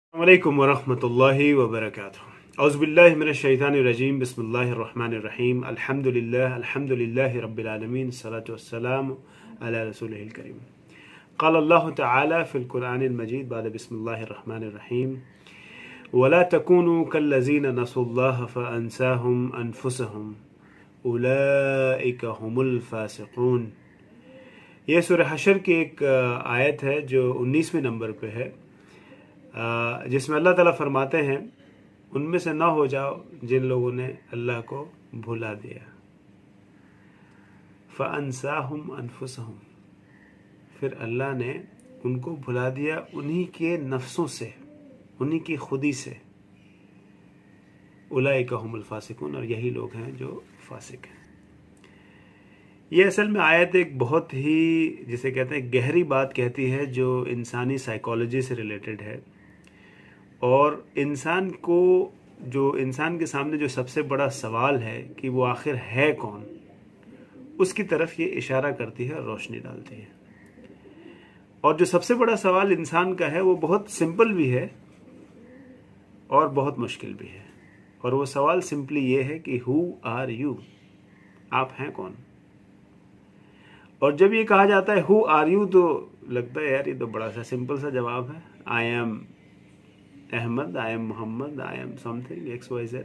अस्सलामुअलैकुम वरहमतुल्लाहि वबरकातुहू। औज़ुबिल्लाहि मिनश्शैतानिर्रजीम। बिस्मिल्लाहिर्रहमानिर्रहीम। अल्हम्दुलिल्लाहि रब्बिल आलमीन। सलातु वस्सलामु अला रसूलिहिल करीम। क़ाल अल्लाहु तआला फ़िल क़ुरआनिल मजीद बाद बिस्मिल्लाहिर्रहमानिर्रहीम। वला तकूनू कल्लज़ीना नसुल्लाह फ़अंसाहुम अनफुसहुम उलाइका हुमुल फ़ासिक़ून। ये सूरह हशर की एक आयत है जो 19वें नंबर पे है, जिसमें अल्लाह ताला फरमाते हैं उनमें से ना हो जाओ जिन लोगों ने अल्लाह को भुला दिया। फ़अंसाहुम अनफुसहुम, फिर अल्लाह ने उनको भुला दिया उन्हीं के नफ्सों से, उन्हीं की खुदी से। उलाइका हुमुल फासिकून, और यही लोग हैं जो फासिक हैं। ये असल में आयत एक बहुत ही, जिसे कहते हैं, गहरी बात कहती है जो इंसानी साइकोलॉजी से रिलेटेड है, और इंसान के सामने जो सबसे बड़ा सवाल है कि वो आखिर है कौन, उसकी तरफ ये इशारा करती है और रोशनी डालती है। और जो सबसे बड़ा सवाल इंसान का है वो बहुत सिंपल भी है और बहुत मुश्किल भी है। और वो सवाल सिंपली ये है कि हु आर यू, आप हैं कौन। और जब ये कहा जाता है हु आर यू, तो लगता है यार ये तो बड़ा सा सिंपल सा जवाब है, I am Ahmed, I am Mohammad, I am something XYZ।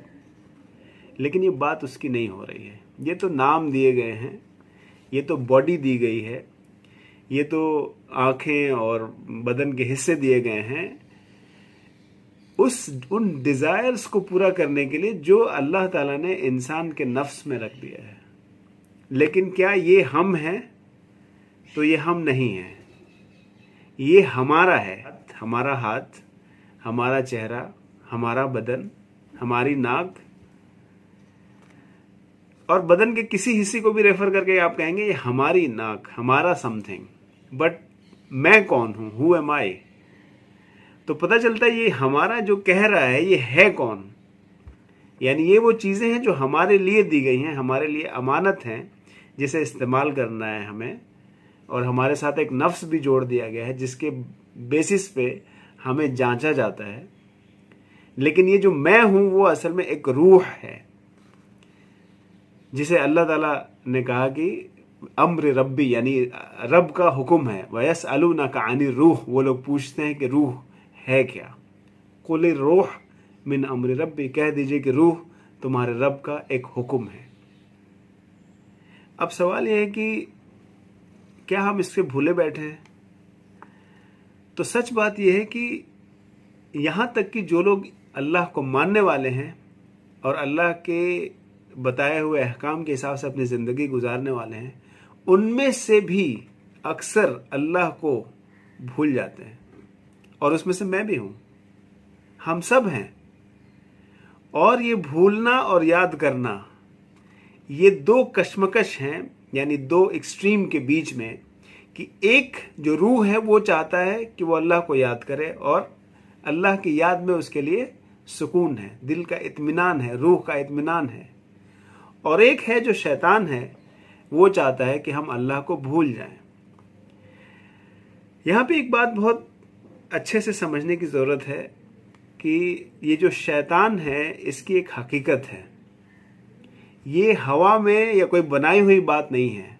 लेकिन ये बात उसकी नहीं हो रही है। ये तो नाम दिए गए हैं, ये तो बॉडी दी गई है, ये तो आँखें और बदन के हिस्से दिए गए हैं उन डिज़ायर्स को पूरा करने के लिए जो अल्लाह ताला ने इंसान के नफ्स में रख दिया है। लेकिन क्या ये हम हैं? तो ये हम नहीं है, ये हमारा है। हमारा हाथ, हमारा चेहरा, हमारा बदन, हमारी नाक, और बदन के किसी हिस्से को भी रेफर करके आप कहेंगे ये हमारी नाक, हमारा समथिंग। बट मैं कौन हूं? हु एम आई? तो पता चलता है ये हमारा जो कह रहा है ये है कौन। यानी ये वो चीजें हैं जो हमारे लिए दी गई हैं, हमारे लिए अमानत हैं, जिसे इस्तेमाल करना है हमें। और हमारे साथ एक नफ्स भी जोड़ दिया गया है जिसके बेसिस पे हमें जांचा जाता है। लेकिन ये जो मैं हूं वो असल में एक रूह है, जिसे अल्लाह ताला ने कहा कि अम्र रब्बी, यानी रब का हुक्म है। वयसअलूनका अनिर रूह, वो लोग पूछते हैं कि रूह है क्या। कुल रूह मिन अम्र रब्बी, कह दीजिए कि रूह तुम्हारे रब का एक हुक्म है। अब सवाल यह है कि क्या हम इससे भूले बैठे हैं? तो सच बात यह है कि यहाँ तक कि जो लोग अल्लाह को मानने वाले हैं और अल्लाह के बताए हुए अहकाम के हिसाब से अपनी ज़िंदगी गुजारने वाले हैं, उनमें से भी अक्सर अल्लाह को भूल जाते हैं। और उसमें से मैं भी हूँ, हम सब हैं। और ये भूलना और याद करना, ये दो कश्मकश हैं, यानी दो एक्सट्रीम के बीच में, कि एक जो रूह है वो चाहता है कि वो अल्लाह को याद करे और अल्लाह की याद में उसके लिए सुकून है, दिल का इत्मीनान है, रूह का इत्मीनान है। और एक है जो शैतान है, वो चाहता है कि हम अल्लाह को भूल जाएं। यहाँ पे एक बात बहुत अच्छे से समझने की ज़रूरत है कि ये जो शैतान है इसकी एक हकीकत है। ये हवा में या कोई बनाई हुई बात नहीं है।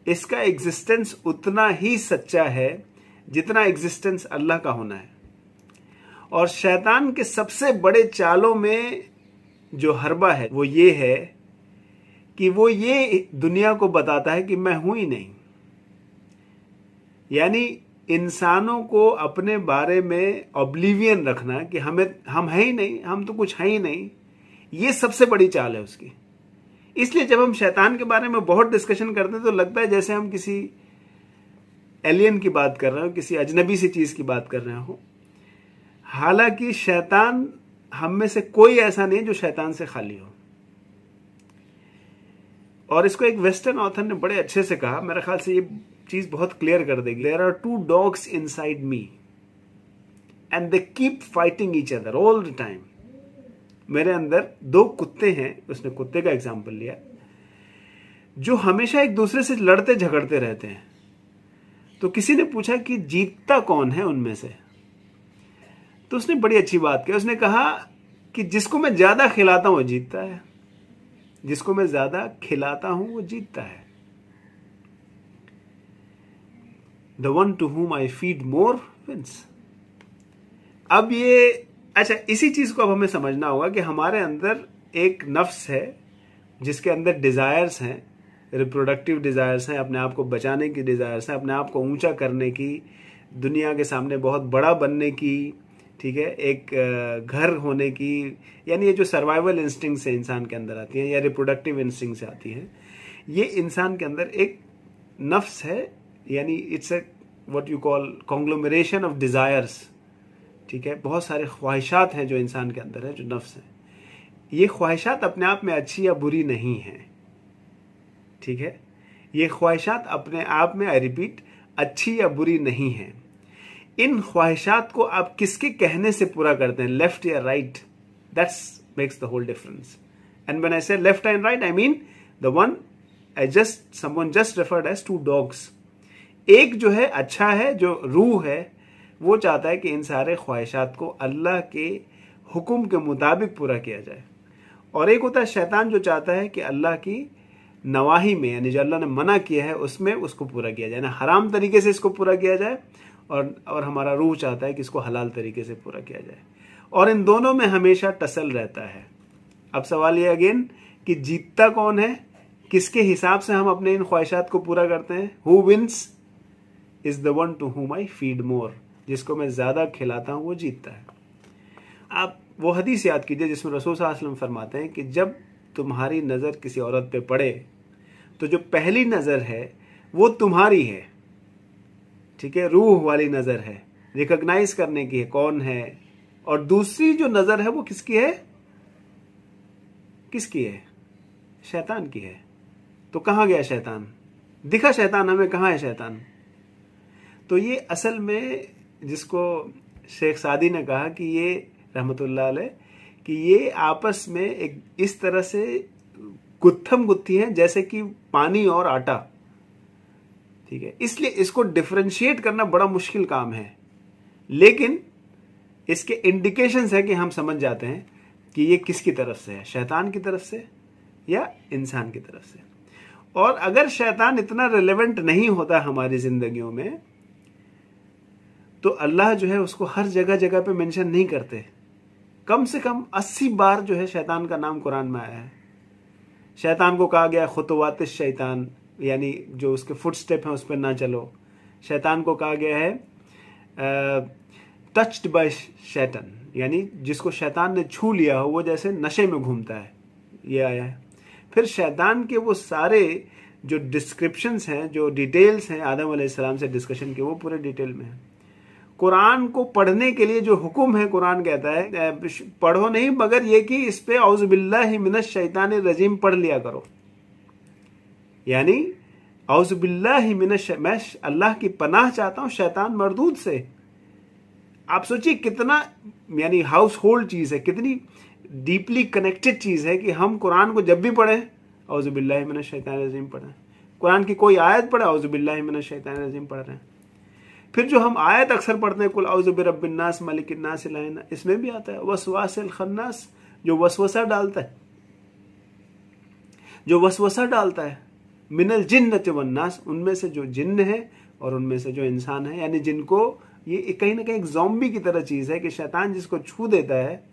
इसका एग्जिस्टेंस उतना ही सच्चा है जितना एग्जिस्टेंस अल्लाह का होना है। और शैतान के सबसे बड़े चालों में जो हरबा है वो ये है कि वो ये दुनिया को बताता है कि मैं हूं ही नहीं। यानी इंसानों को अपने बारे में ऑब्लिवियन रखना कि हम है ही नहीं, हम तो कुछ है ही नहीं, ये सबसे बड़ी चाल है उसकी। इसलिए जब हम शैतान के बारे में बहुत डिस्कशन करते हैं तो लगता है जैसे हम किसी एलियन की बात कर रहे हो, किसी अजनबी सी चीज की बात कर रहे हो। हालांकि शैतान, हम में से कोई ऐसा नहीं जो शैतान से खाली हो। और इसको एक वेस्टर्न ऑथर ने बड़े अच्छे से कहा, मेरे ख्याल से ये चीज बहुत क्लियर कर देगी। There are two dogs inside me and they keep fighting each other all the time. मेरे अंदर दो कुत्ते हैं, उसने कुत्ते का एग्जाम्पल लिया, जो हमेशा एक दूसरे से लड़ते झगड़ते रहते हैं। तो किसी ने पूछा कि जीतता कौन है उनमें से? तो उसने बड़ी अच्छी बात की, उसने कहा कि जिसको मैं ज्यादा खिलाता हूं वो जीतता है, जिसको मैं ज्यादा खिलाता हूं वो जीतता है। The one to whom I feed more wins। अब ये अच्छा, इसी चीज को अब हमें समझना होगा कि हमारे अंदर एक नफ्स है जिसके अंदर डिजायर्स हैं, रिप्रोडक्टिव डिजायर्स हैं, अपने आप को बचाने की डिजायर्स हैं, अपने आप को ऊंचा करने की, दुनिया के सामने बहुत बड़ा बनने की, ठीक है, एक घर होने की, यानी ये जो सर्वाइवल इंस्टिंक्ट से इंसान के अंदर आती है या रिप्रोडक्टिव इंस्टिंक्ट से आती है, ये इंसान के अंदर एक नफ्स है, यानी it's a what you call कॉन्ग्लोमरेशन of desires, ठीक है। बहुत सारे ख्वाहिशात हैं जो इंसान के अंदर है, जो नफ्स है। ये ख्वाहिशात अपने आप में अच्छी या बुरी नहीं है, ठीक है। ये ख्वाहिशात अपने आप में, आई रिपीट, अच्छी या बुरी नहीं है। इन ख्वाहिशात को आप किसके कहने से पूरा करते हैं, लेफ्ट या right, that's makes the whole difference. And when I say left and right, I mean the one someone just referred as to dogs. एक जो है अच्छा है, जो रूह है, वो चाहता है कि इन सारे ख्वाहिशात को अल्लाह के हुक्म के मुताबिक पूरा किया जाए, और एक होता है शैतान जो चाहता है कि अल्लाह की नवाही में, यानी जो अल्लाह ने मना किया है उसमें उसको पूरा किया जाए, ना हराम तरीके से इसको पूरा किया जाए, और हमारा रूह चाहता है कि इसको हलाल तरीके से पूरा किया जाए, और इन दोनों में हमेशा टसल रहता है। अब सवाल ये अगेन कि जीतता कौन है, किसके हिसाब से हम अपने इन ख्वाहिशात को पूरा करते हैं। Who wins is the one to whom I feed more। जिसको मैं ज्यादा खिलाता हूं वो जीतता है। आप वो हदीस याद कीजिए जिसमें रसूल सल्लल्लाहु अलैहि वसल्लम फरमाते हैं कि जब तुम्हारी नजर किसी औरत पे पड़े तो जो पहली नजर है वो तुम्हारी है, ठीक है, रूह वाली नजर है, रिकॉग्नाइज करने की है कौन है, और दूसरी जो नजर है वो किसकी है, किसकी है, शैतान की है। तो कहां गया शैतान, दिखा शैतान हमें, कहां है शैतान। तो ये असल में जिसको शेख सादी ने कहा कि ये रहमतुल्लाह अलैह, कि ये आपस में एक इस तरह से गुत्थम गुत्थी है जैसे कि पानी और आटा, ठीक है। इसलिए इसको डिफरेंशिएट करना बड़ा मुश्किल काम है, लेकिन इसके इंडिकेशंस है कि हम समझ जाते हैं कि ये किसकी तरफ से है, शैतान की तरफ से या इंसान की तरफ से। और अगर शैतान इतना रिलेवेंट नहीं होता हमारी जिंदगियों में तो अल्लाह जो है उसको हर जगह जगह पे मेंशन नहीं करते। कम से कम 80 बार जो है शैतान का नाम कुरान में आया है। शैतान को कहा गया खुतवात शैतान, यानी जो उसके फुट स्टेप हैं उस पर ना चलो। शैतान को कहा गया है टच्ड बाय शैतान, यानी जिसको शैतान ने छू लिया हो वो जैसे नशे में घूमता है, ये आया है। फिर शैतान के वो सारे जो डिस्क्रिप्शंस हैं, जो डिटेल्स हैं आदम अलैहिस्सलाम से डिस्कशन के, वो पूरे डिटेल में है। कुरान को पढ़ने के लिए जो हुक्म है, कुरान कहता है पढ़ो नहीं मगर ये कि इस पे औज़ु बिल्लाहि मिनश शैतानिर रजीम पढ़ लिया करो, यानी औज़ु बिल्लाहि मिनश, मैं अल्लाह की पनाह चाहता हूं शैतान मरदूद से। आप सोचिए कितना यानी हाउस होल्ड चीज है, कितनी डीपली कनेक्टेड चीज है कि हम कुरान को जब भी पढ़ें औज़ु बिल्लाहि मिनश शैतानिर रजीम पढ़ें। कुरान की कोई आयत पढ़े औज़ु बिल्लाहि मिनश शैतानिर रजीम पढ़ रहे हैं। फिर जो हम आयत अक्सर पढ़ते हैं कुल औज़ु बिरब्बिन नास मलिकिन नास इलाहिन नास, इसमें भी आता है वसवासिल खन्नास, जो वसवसा डालता है, जो वसवसा डालता है, मिनल जिन्नति वन नास, उनमें से जो जिन्न है और उनमें से जो इंसान है, यानी जिनको ये कहीं ना कहीं एक ज़ॉम्बी की तरह चीज है कि शैतान जिसको छू देता है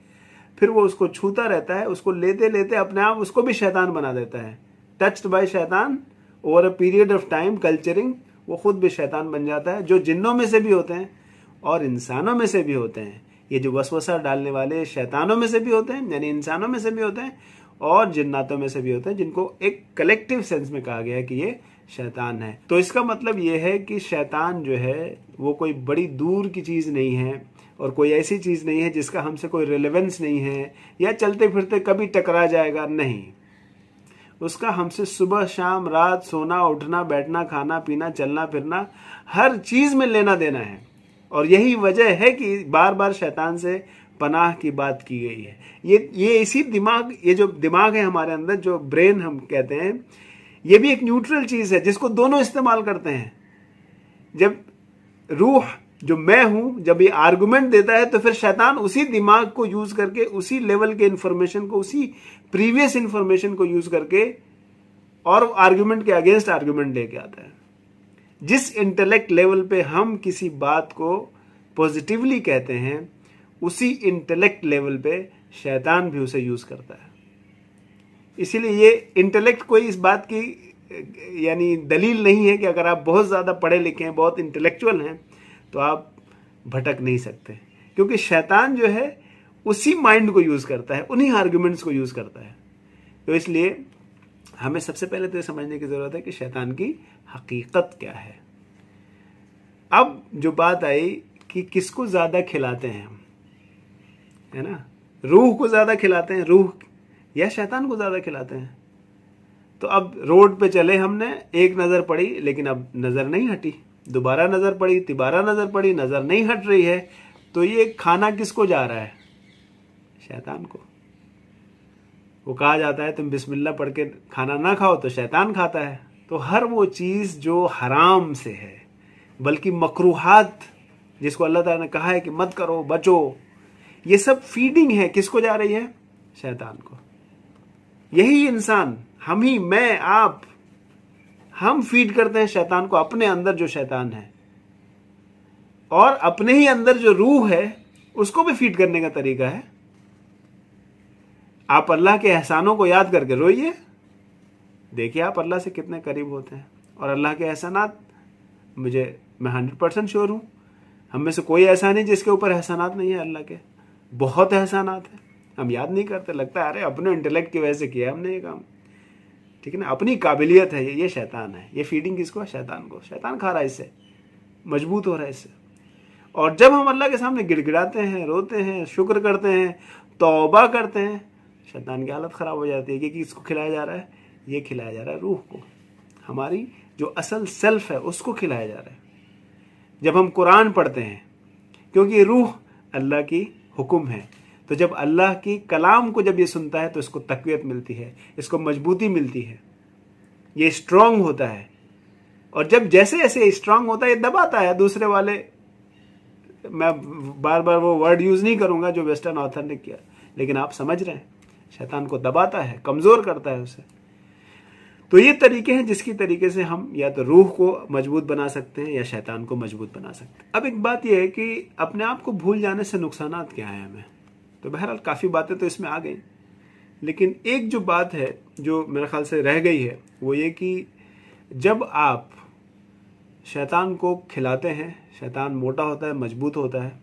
फिर वो उसको छूता रहता है, उसको लेते लेते अपने आप उसको भी शैतान बना देता है। टच्ड बाय शैतान over a period of time, culturing, वो खुद भी शैतान बन जाता है, जो जिन्नों में से भी होते हैं और इंसानों में से भी होते हैं। ये जो वसवसा डालने वाले शैतानों में से भी होते हैं, यानी इंसानों में से भी होते हैं और जिन्नातों में से भी होते हैं, जिनको एक कलेक्टिव सेंस में कहा गया है कि ये शैतान है। तो इसका मतलब ये है कि शैतान जो है वो कोई बड़ी दूर की चीज नहीं है और कोई ऐसी चीज नहीं है जिसका हमसे कोई रिलेवेंस नहीं है या चलते फिरते कभी टकरा जाएगा, नहीं। उसका हमसे सुबह शाम रात सोना उठना बैठना खाना पीना चलना फिरना हर चीज में लेना देना है। और यही वजह है कि बार बार शैतान से पनाह की बात की गई है। ये इसी दिमाग, ये जो दिमाग है हमारे अंदर, जो ब्रेन हम कहते हैं, ये भी एक न्यूट्रल चीज है जिसको दोनों इस्तेमाल करते हैं। जब रूह जो मैं हूं, जब ये आर्गुमेंट देता है तो फिर शैतान उसी दिमाग को यूज करके, उसी लेवल के इंफॉर्मेशन को, उसी प्रीवियस इंफॉर्मेशन को यूज करके और आर्गुमेंट के अगेंस्ट आर्गुमेंट लेके आता है। जिस इंटेलेक्ट लेवल पे हम किसी बात को पॉजिटिवली कहते हैं, उसी इंटेलेक्ट लेवल पे शैतान भी उसे यूज करता है। इसीलिए ये इंटेलेक्ट कोई इस बात की यानी दलील नहीं है कि अगर आप बहुत ज़्यादा पढ़े लिखे हैं, बहुत इंटेलेक्चुअल हैं, तो आप भटक नहीं सकते, क्योंकि शैतान जो है उसी माइंड को यूज़ करता है, उन्हीं आर्ग्यूमेंट्स को यूज़ करता है। तो इसलिए हमें सबसे पहले तो ये समझने की ज़रूरत है कि शैतान की हकीकत क्या है। अब जो बात आई कि किसको ज़्यादा खिलाते हैं हम, है ना, रूह को ज़्यादा खिलाते हैं, रूह या शैतान को ज़्यादा खिलाते हैं। तो अब रोड पे चले हमने, एक नज़र पड़ी लेकिन अब नज़र नहीं हटी, दोबारा नज़र पड़ी, तिबारा नज़र पड़ी, नज़र नहीं हट रही है, तो ये खाना किसको जा रहा है? शैतान को। वो कहा जाता है तुम बिस्मिल्लाह पढ़ के खाना ना खाओ तो शैतान खाता है। तो हर वो चीज़ जो हराम से है, बल्कि मकरूहात जिसको अल्लाह ताला ने कहा है कि मत करो, बचो, ये सब फीडिंग है, किसको जा रही है? शैतान को। यही इंसान, हम ही, मैं, आप, हम फीड करते हैं शैतान को, अपने अंदर जो शैतान है, और अपने ही अंदर जो रूह है उसको भी फीड करने का तरीका है। आप अल्लाह के एहसानों को याद करके रोइए, देखिए आप अल्लाह से कितने करीब होते हैं। और अल्लाह के एहसानात, मैं 100% श्योर हूँ, हम में से कोई ऐसा नहीं जिसके ऊपर एहसानात नहीं है। अल्लाह के बहुत एहसानात है, हम याद नहीं करते, लगता है अरे अपने इंटेलेक्ट की वजह से किया हमने ये काम, ठीक है ना, अपनी काबिलियत है ये शैतान है। ये फीडिंग किसको है? शैतान को। शैतान खा रहा है इससे, मजबूत हो रहा है इससे। और जब हम अल्लाह के सामने गिड़गिड़ाते हैं, रोते हैं, शुक्र करते हैं, तौबा करते हैं, शैतान की हालत ख़राब हो जाती है कि किसको खिलाया जा रहा है? ये खिलाया जा रहा है रूह को, हमारी जो असल सेल्फ है उसको खिलाया जा रहा है। जब हम कुरान पढ़ते हैं, क्योंकि रूह अल्लाह की हुक्म है, तो जब अल्लाह की कलाम को जब ये सुनता है तो इसको तक़वियत मिलती है, इसको मजबूती मिलती है, ये स्ट्रांग होता है। और जब जैसे जैसे स्ट्रांग होता है, ये दबाता है दूसरे वाले, मैं बार बार वो वर्ड यूज़ नहीं करूँगा जो वेस्टर्न ऑथर ने किया, लेकिन आप समझ रहे हैं, शैतान को दबाता है, कमज़ोर करता है उसे। तो ये तरीके हैं जिसकी तरीके से हम या तो रूह को मजबूत बना सकते हैं या शैतान को मजबूत बना सकते हैं। अब एक बात यह है कि अपने आप को भूल जाने से नुकसानात क्या है हमें। तो बहरहाल काफ़ी बातें तो इसमें आ गई, लेकिन एक जो बात है जो मेरे ख्याल से रह गई है वो ये कि जब आप शैतान को खिलाते हैं, शैतान मोटा होता है, मजबूत होता है,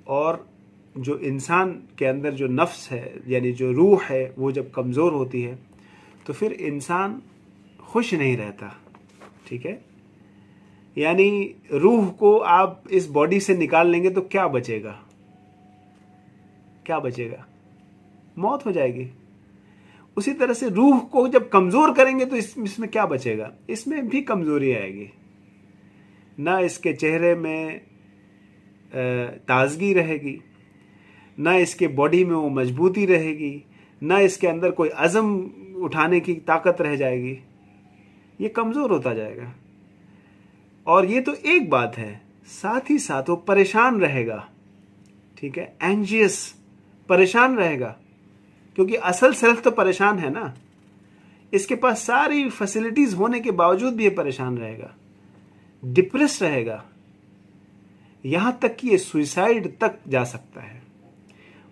और जो इंसान के अंदर जो नफ्स है यानी जो रूह है वो जब कमज़ोर होती है तो फिर इंसान खुश नहीं रहता, ठीक है। यानी रूह को आप इस बॉडी से निकाल लेंगे तो क्या बचेगा? क्या बचेगा? मौत हो जाएगी। उसी तरह से रूह को जब कमज़ोर करेंगे तो इसमें क्या बचेगा? इसमें भी कमज़ोरी आएगी, ना इसके चेहरे में ताजगी रहेगी, ना इसके बॉडी में वो मजबूती रहेगी, ना इसके अंदर कोई अज़म उठाने की ताकत रह जाएगी, ये कमज़ोर होता जाएगा। और ये तो एक बात है, साथ ही साथ वो परेशान रहेगा, ठीक है, एंजियस, परेशान रहेगा, क्योंकि असल सेल्फ तो परेशान है ना, इसके पास सारी फैसिलिटीज़ होने के बावजूद भी ये परेशान रहेगा, डिप्रेस रहेगा, यहाँ तक कि ये सुसाइड तक जा सकता है।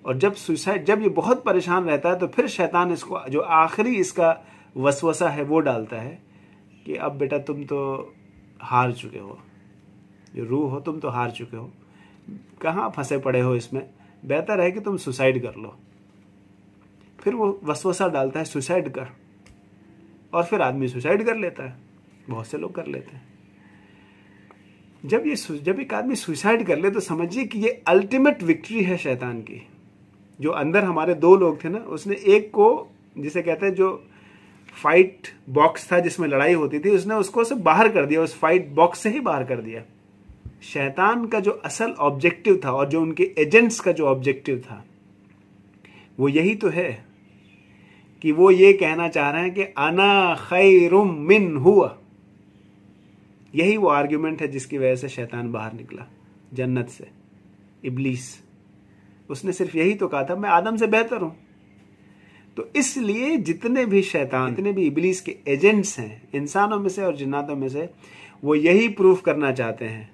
और जब ये बहुत परेशान रहता है तो फिर शैतान इसको जो आखिरी इसका वसवसा है वो डालता है कि अब बेटा तुम तो हार चुके हो, जो रूह हो तुम तो हार चुके हो, कहाँ फंसे पड़े हो इसमें, बेहतर है कि तुम सुसाइड कर लो। फिर वो वसवसा डालता है सुसाइड कर, और फिर आदमी सुसाइड कर लेता है, बहुत से लोग कर लेते हैं। जब एक आदमी सुसाइड कर ले तो समझिए कि ये अल्टीमेट विक्ट्री है शैतान की। जो अंदर हमारे दो लोग थे ना, उसने एक को, जिसे कहते हैं जो फाइट बॉक्स था जिसमें लड़ाई होती थी, उसने उसको से बाहर कर दिया, उस फाइट बॉक्स से ही बाहर कर दिया। शैतान का जो असल ऑब्जेक्टिव था और जो उनके एजेंट्स का जो ऑब्जेक्टिव था वो यही तो है कि वो ये कहना चाह रहे हैं कि अना खैरुम मिन हुआ। यही वो आर्ग्यूमेंट है जिसकी वजह से शैतान बाहर निकला। जन्नत से, इब्लीस। उसने सिर्फ यही तो कहा था मैं आदम से बेहतर हूं। तो इसलिए जितने भी शैतान, जितने भी इब्लीस के एजेंट्स हैं इंसानों में से और जिन्नातों में से, वो यही प्रूफ करना चाहते हैं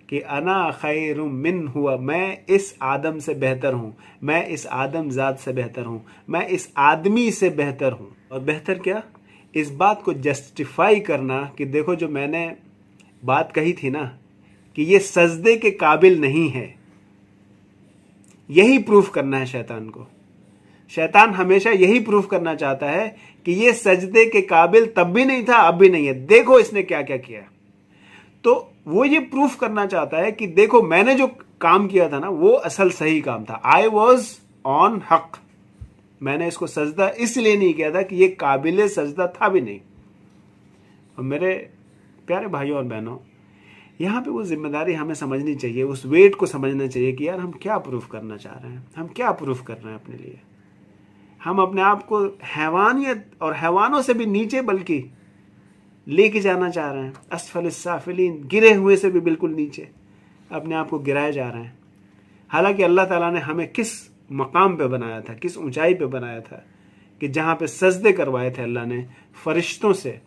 कि अना खैरुम मिन हुआ, मैं इस आदम से बेहतर हूं, मैं इस आदम जात से बेहतर हूं, मैं इस आदमी से बेहतर हूं। और बेहतर क्या, इस बात को जस्टिफाई करना कि देखो जो मैंने बात कही थी ना कि ये सजदे के काबिल नहीं है, यही प्रूफ करना है शैतान को। शैतान हमेशा यही प्रूफ करना चाहता है कि ये सजदे के काबिल तब भी नहीं था, अब भी नहीं है, देखो इसने क्या क्या किया। तो वो ये प्रूफ करना चाहता है कि देखो मैंने जो काम किया था ना वो असल सही काम था, आई वॉज ऑन हक, मैंने इसको सजदा इसलिए नहीं किया था कि ये काबिल सजदा था भी नहीं। और मेरे प्यारे भाइयों और बहनों, यहाँ पे वो जिम्मेदारी हमें समझनी चाहिए, उस वेट को समझना चाहिए कि यार हम क्या प्रूफ करना चाह रहे हैं, हम क्या प्रूफ कर रहे हैं अपने लिए। हम अपने आप को हैवानियत और हैवानों से भी नीचे बल्कि लेके जाना चाह रहे हैं, असफल साफिलीन, गिरे हुए से भी बिल्कुल नीचे अपने आप को गिराए जा रहे हैं। हालांकि अल्लाह ताला ने हमें किस मकाम पे बनाया था, किस ऊंचाई पे बनाया था कि जहां पे सजदे करवाए थे अल्लाह ने फरिश्तों से।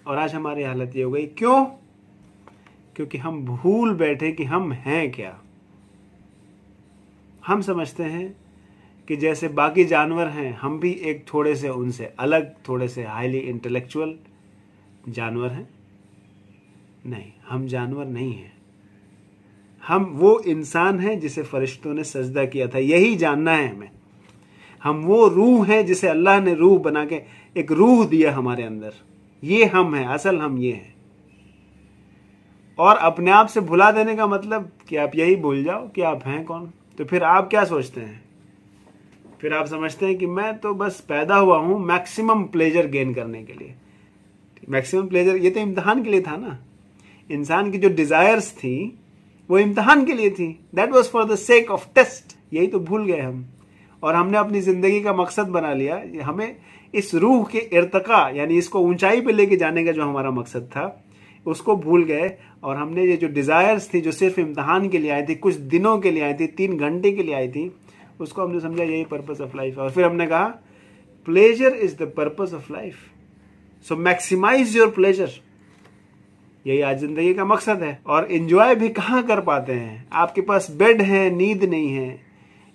और आज हमारी हालत ये हो गई, क्यों? क्योंकि हम भूल बैठे कि हम हैं क्या। हम समझते हैं कि जैसे बाकी जानवर हैं, हम भी एक थोड़े से उनसे अलग, थोड़े से हाईली इंटेलेक्चुअल जानवर हैं। नहीं, हम जानवर नहीं हैं, हम वो इंसान हैं जिसे फरिश्तों ने सजदा किया था, यही जानना है हमें। हम वो रूह हैं जिसे अल्लाह ने रूह बना के एक रूह दिया हमारे अंदर, ये हम हैं, असल हम ये हैं। और अपने आप से भुला देने का मतलब कि आप यही भूल जाओ कि आप हैं कौन। तो फिर आप क्या सोचते हैं? फिर आप समझते हैं कि मैं तो बस पैदा हुआ हूं मैक्सिमम प्लेजर गेन करने के लिए। मैक्सिमम प्लेजर ये तो इम्तिहान के लिए था ना। इंसान की जो डिजायर्स थी वो इम्तिहान के लिए थी, that was for the sake of test. यही तो भूल गए हम, और हमने अपनी जिंदगी का मकसद बना लिया। हमें इस रूह के इर्तका यानी इसको ऊंचाई पे लेके जाने का जो हमारा मकसद था उसको भूल गए, और हमने ये जो डिजायर्स थी जो सिर्फ इम्तिहान के लिए आई थी, कुछ दिनों के लिए आई थी, 3 घंटे के लिए आई थी, उसको हमने समझा यही पर्पस ऑफ लाइफ है। और फिर हमने कहा pleasure is the purpose of life, so maximise your pleasure. यही आज जिंदगी का मकसद है। और एंजॉय भी कहाँ कर पाते हैं? आपके पास बेड है, नींद नहीं है,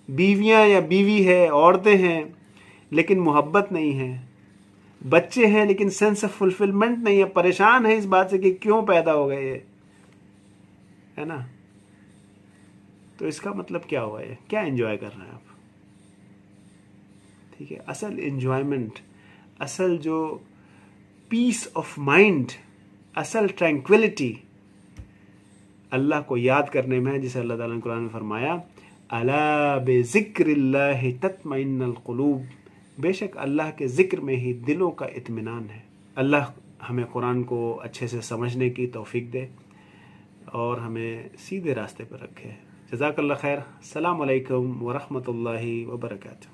बीवियां या बीवी है, औरतें हैं लेकिन मोहब्बत नहीं है, बच्चे हैं लेकिन सेंस ऑफ फुलफिलमेंट नहीं है, परेशान है इस बात से कि क्यों पैदा हो गए ये, है ना। तो इसका मतलब क्या हुआ? ये क्या एंजॉय कर रहे हैं आप? ठीक है, असल एंजॉयमेंट, असल जो पीस ऑफ माइंड, असल ट्रैंक्विलिटी अल्लाह को याद करने में है, जिसे अल्लाह ताला ने कुरान में फरमाया अला बिज़िक्रिल्लाहि तत्मइन्नुल क़ुलूब, बेशक अल्लाह के जिक्र में ही दिलों का इत्मीनान है। अल्लाह हमें कुरान को अच्छे से समझने की तौफीक दे और हमें सीधे रास्ते पर रखे। जज़ाकल्लाह खैर। अस्सलामु अलैकुम व रहमतुल्लाहि व बरकातुहू।